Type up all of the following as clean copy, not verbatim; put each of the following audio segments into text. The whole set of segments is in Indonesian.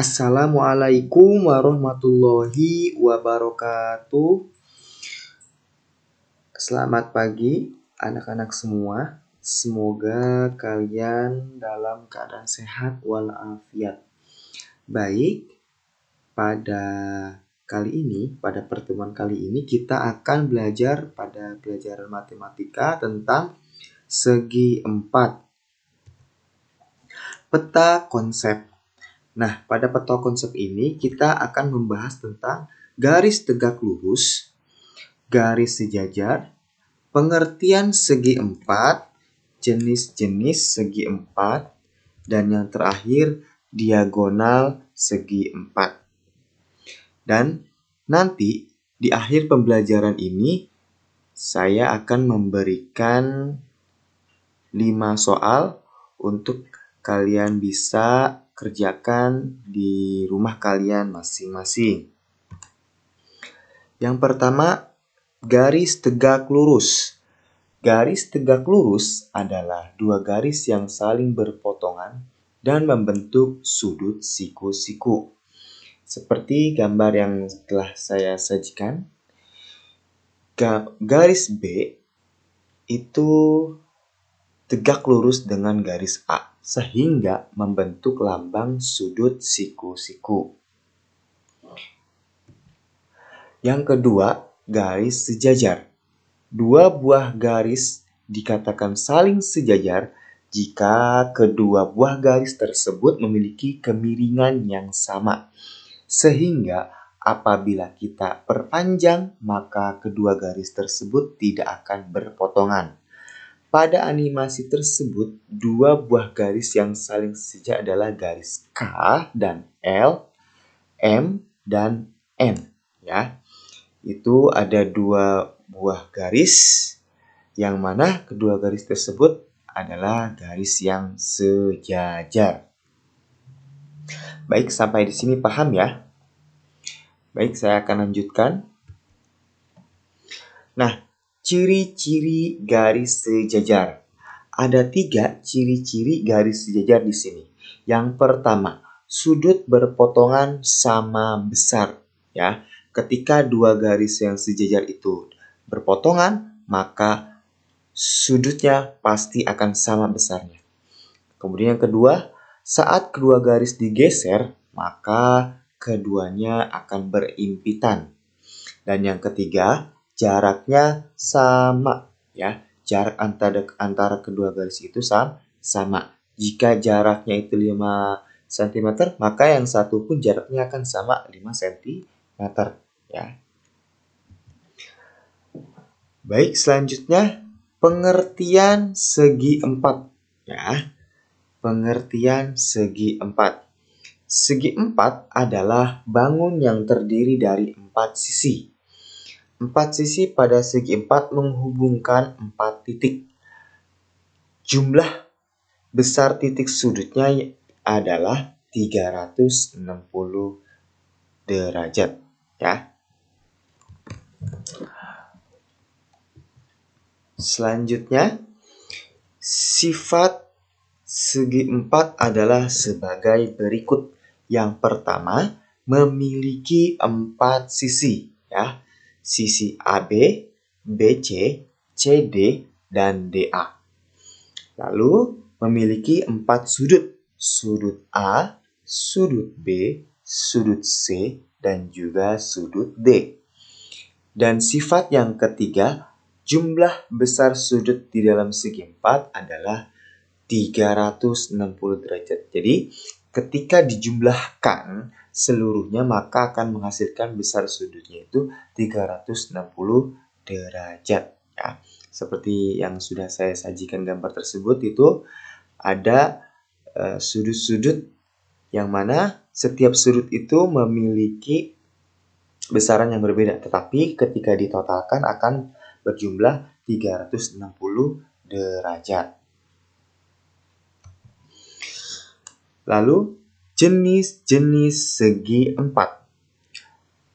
Assalamualaikum warahmatullahi wabarakatuh. Selamat pagi anak-anak semua. Semoga kalian dalam keadaan sehat walafiat. Baik, pada pertemuan kali ini kita akan belajar pada pelajaran matematika tentang segi empat. Peta konsep. Nah, pada peta konsep ini kita akan membahas tentang garis tegak lurus, garis sejajar, pengertian segi empat, jenis-jenis segi empat, dan yang terakhir diagonal segi empat. Dan nanti di akhir pembelajaran ini saya akan memberikan 5 soal untuk kalian bisa kerjakan di rumah kalian masing-masing. Yang pertama, garis tegak lurus. Garis tegak lurus adalah dua garis yang saling berpotongan dan membentuk sudut siku-siku. Seperti gambar yang telah saya sajikan. Garis B itu tegak lurus dengan garis A, sehingga membentuk lambang sudut siku-siku. Yang kedua, garis sejajar. Dua buah garis dikatakan saling sejajar jika kedua buah garis tersebut memiliki kemiringan yang sama. Sehingga apabila kita perpanjang, maka kedua garis tersebut tidak akan berpotongan. Pada animasi tersebut, dua buah garis yang saling sejajar adalah garis K dan L, M dan N. Ya, itu ada dua buah garis, yang mana kedua garis tersebut adalah garis yang sejajar. Baik, sampai di sini paham ya? Baik, saya akan lanjutkan. Nah, ciri-ciri garis sejajar. Ada 3 ciri-ciri garis sejajar di sini. Yang pertama, sudut berpotongan sama besar. Ya, ketika dua garis yang sejajar itu berpotongan, maka sudutnya pasti akan sama besarnya. Kemudian yang kedua, saat kedua garis digeser, maka keduanya akan berimpitan. Dan yang ketiga, jaraknya sama, ya. Jarak antara kedua garis itu sama. Jika jaraknya itu 5 cm, maka yang satu pun jaraknya akan sama 5 cm, ya. Baik, selanjutnya pengertian segi empat, ya. Pengertian segi empat. Segi empat adalah bangun yang terdiri dari 4 sisi. 4 sisi pada segi 4 menghubungkan 4 titik. Jumlah besar titik sudutnya adalah 360 derajat. Ya. Selanjutnya, sifat segi 4 adalah sebagai berikut. Yang pertama, memiliki 4 sisi. Ya. Sisi AB, BC, CD, dan DA. Lalu memiliki 4 sudut. Sudut A, sudut B, sudut C, dan juga sudut D. Dan sifat yang ketiga, jumlah besar sudut di dalam segi 4 adalah 360 derajat. Jadi ketika dijumlahkan seluruhnya, maka akan menghasilkan besar sudutnya itu 360 derajat. Ya. Seperti yang sudah saya sajikan gambar tersebut, itu ada sudut-sudut yang mana setiap sudut itu memiliki besaran yang berbeda. Tetapi ketika ditotalkan akan berjumlah 360 derajat. Lalu, jenis-jenis segi empat.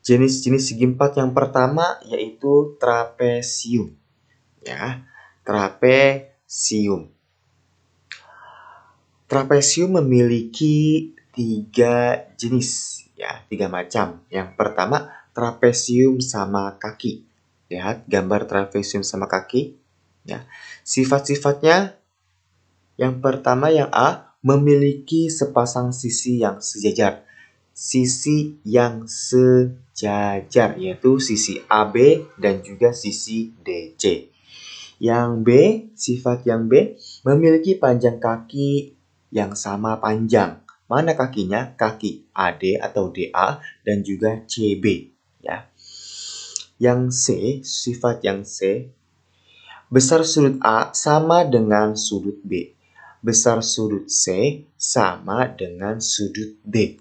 Jenis-jenis segi empat yang pertama yaitu trapesium. Ya, trapesium. Trapesium memiliki 3 jenis, ya, 3 macam. Yang pertama, trapesium sama kaki. Lihat gambar trapesium sama kaki. Ya. Sifat-sifatnya, yang pertama yang A, memiliki sepasang sisi yang sejajar. Sisi yang sejajar, yaitu sisi AB dan juga sisi DC. Yang B, sifat yang B, memiliki panjang kaki yang sama panjang. Mana kakinya? Kaki AD atau DA dan juga CB. Ya. Yang C, sifat yang C, besar sudut A sama dengan sudut B. Besar sudut C sama dengan sudut D.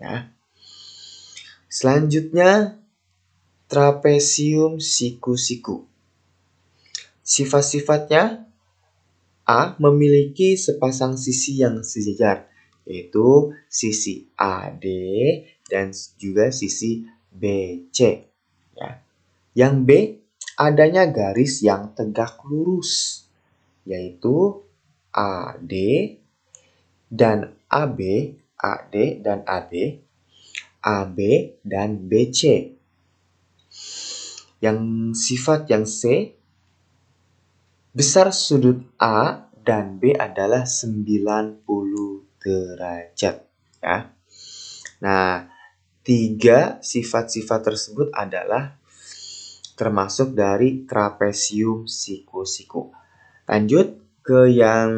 Ya. Selanjutnya, trapesium siku-siku. Sifat-sifatnya, A, memiliki sepasang sisi yang sejajar, yaitu sisi AD dan juga sisi BC. Ya. Yang B, adanya garis yang tegak lurus, yaitu AD dan AB, AD dan AB, AB dan BC. Yang sifat yang C, besar sudut A dan B adalah 90 derajat. Ya. Nah, 3 sifat-sifat tersebut adalah termasuk dari trapesium siku-siku. Lanjut ke yang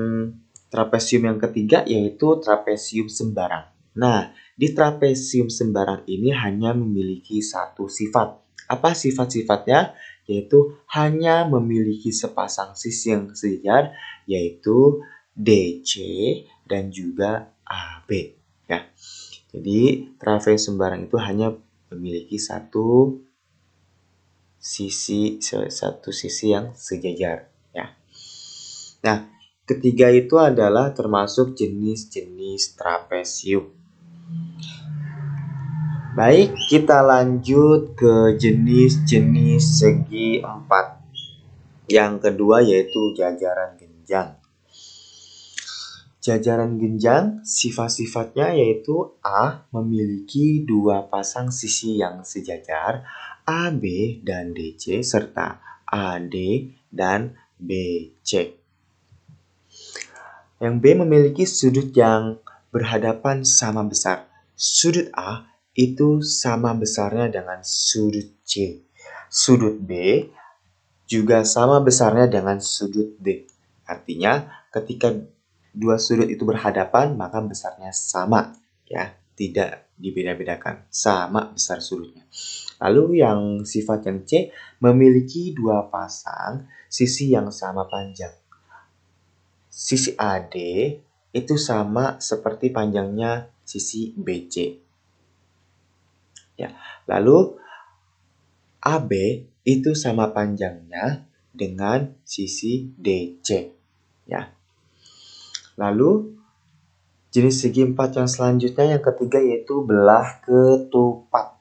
trapesium yang ketiga, yaitu trapesium sembarang. Nah, di trapesium sembarang ini hanya memiliki satu sifat. Apa sifat-sifatnya? Yaitu hanya memiliki sepasang sisi yang sejajar, yaitu DC dan juga AB. Ya. Jadi trapesium sembarang itu hanya memiliki satu sisi yang sejajar. Ya. Nah, ketiga itu adalah termasuk jenis-jenis trapesium. Baik, kita lanjut ke jenis-jenis segi empat. Yang kedua yaitu jajaran genjang. Jajaran genjang, sifat-sifatnya yaitu A, memiliki 2 pasang sisi yang sejajar, AB dan DC, serta AD dan BC. Yang B memiliki sudut yang berhadapan sama besar. Sudut A itu sama besarnya dengan sudut C. Sudut B juga sama besarnya dengan sudut D. Artinya ketika dua sudut itu berhadapan maka besarnya sama, ya, tidak dibeda-bedakan, sama besar sudutnya. Lalu yang sifat yang C memiliki 2 pasang sisi yang sama panjang. Sisi AD itu sama seperti panjangnya sisi BC. Ya. Lalu AB itu sama panjangnya dengan sisi DC. Ya. Lalu jenis segi empat yang selanjutnya yang ketiga yaitu belah ketupat.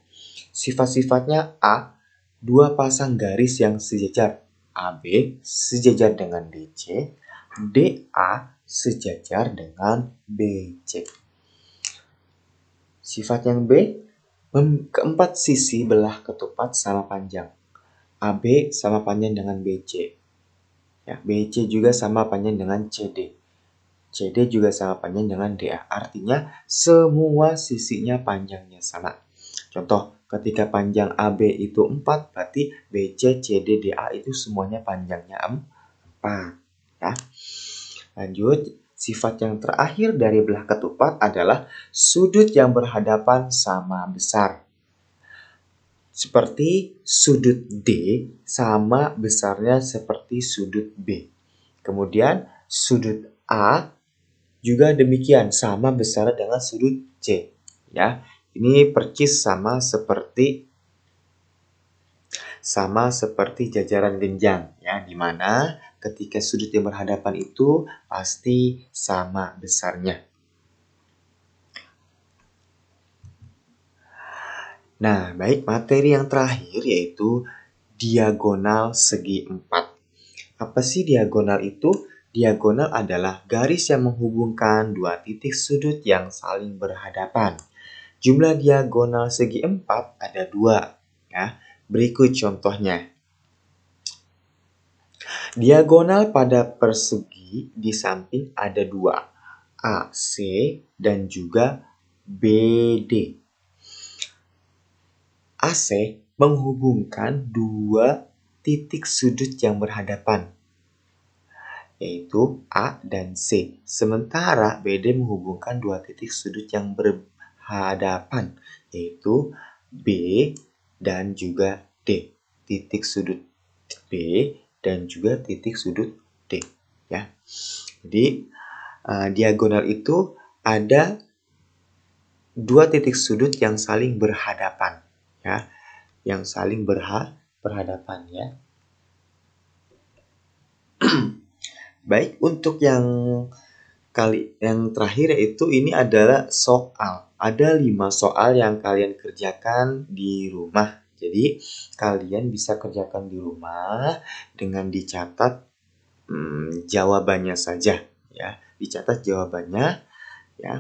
Sifat-sifatnya A, 2 pasang garis yang sejajar. AB sejajar dengan DC, DA sejajar dengan BC. Sifat yang B, keempat sisi belah ketupat sama panjang. AB sama panjang dengan BC. Ya, BC juga sama panjang dengan CD. CD juga sama panjang dengan DA. Artinya semua sisinya panjangnya sama. Contoh, ketika panjang AB itu 4, berarti BC, CD, DA itu semuanya panjangnya 4. Ya. Lanjut, sifat yang terakhir dari belah ketupat adalah sudut yang berhadapan sama besar. Seperti sudut D sama besarnya seperti sudut B. Kemudian sudut A juga demikian, sama besar dengan sudut C. Ya, ini percis sama seperti jajaran genjang, ya, di mana ketika sudut yang berhadapan itu pasti sama besarnya. Nah, baik, materi yang terakhir yaitu diagonal segi empat. Apa sih diagonal itu? Diagonal adalah garis yang menghubungkan dua titik sudut yang saling berhadapan. Jumlah diagonal segi 4 ada 2. Ya. Berikut contohnya. Diagonal pada persegi di samping ada 2, AC dan juga BD. AC menghubungkan dua titik sudut yang berhadapan, yaitu A dan C. Sementara BD menghubungkan dua titik sudut yang berhadapan, yaitu B dan juga D. Titik sudut B dan juga titik sudut D. Ya. Jadi diagonal itu ada dua titik sudut yang saling berhadapan, ya, yang saling berhadapan, ya. Baik, untuk yang terakhir yaitu ini adalah soal. Ada 5 soal yang kalian kerjakan di rumah. Jadi kalian bisa kerjakan di rumah dengan dicatat jawabannya saja, ya. Dicatat jawabannya, ya.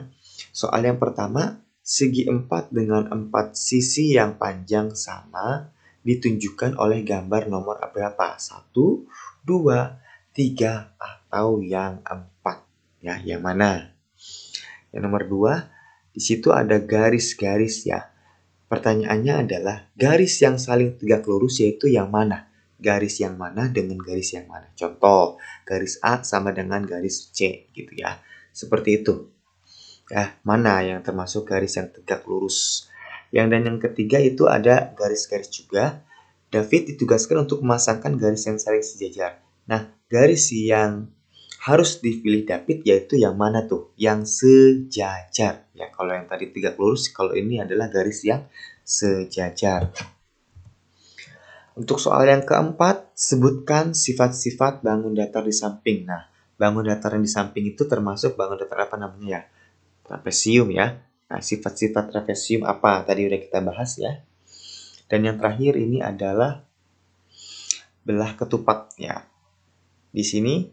Soal yang pertama, segi 4 dengan 4 sisi yang panjang sama ditunjukkan oleh gambar nomor berapa? 1, 2, 3, atau yang 4. Ya, yang mana? Yang nomor 2, di situ ada garis-garis, ya. Pertanyaannya adalah garis yang saling tegak lurus yaitu yang mana? Garis yang mana dengan garis yang mana? Contoh, garis A sama dengan garis C, gitu ya. Seperti itu. Ya, mana yang termasuk garis yang tegak lurus? Dan yang ketiga itu ada garis-garis juga. David ditugaskan untuk memasangkan garis yang saling sejajar. Nah, garis yang harus dipilih David yaitu yang mana tuh? Yang sejajar. Ya, kalau yang tadi tegak lurus, kalau ini adalah garis yang sejajar. Untuk soal yang keempat, sebutkan sifat-sifat bangun datar di samping. Nah, bangun datar yang di samping itu termasuk bangun datar apa namanya ya? Trapesium, ya. Nah, sifat-sifat trapesium apa? Tadi udah kita bahas, ya. Dan yang terakhir ini adalah belah ketupat, ya. Di sini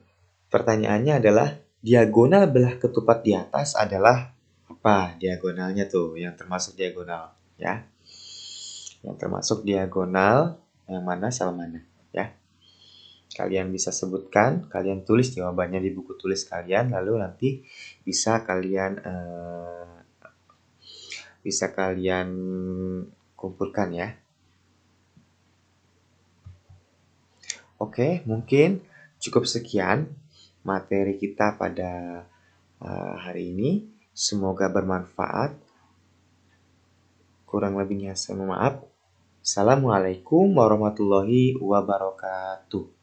pertanyaannya adalah diagonal belah ketupat di atas adalah apa? Diagonalnya tuh, yang termasuk diagonal, ya. Yang termasuk diagonal yang mana sama mana, ya. Kalian bisa sebutkan, kalian tulis jawabannya di buku tulis kalian, lalu nanti bisa kalian kumpulkan, ya. Oke, mungkin cukup sekian materi kita pada hari ini. Semoga bermanfaat. Kurang lebihnya saya mohon maaf. Assalamualaikum warahmatullahi wabarakatuh.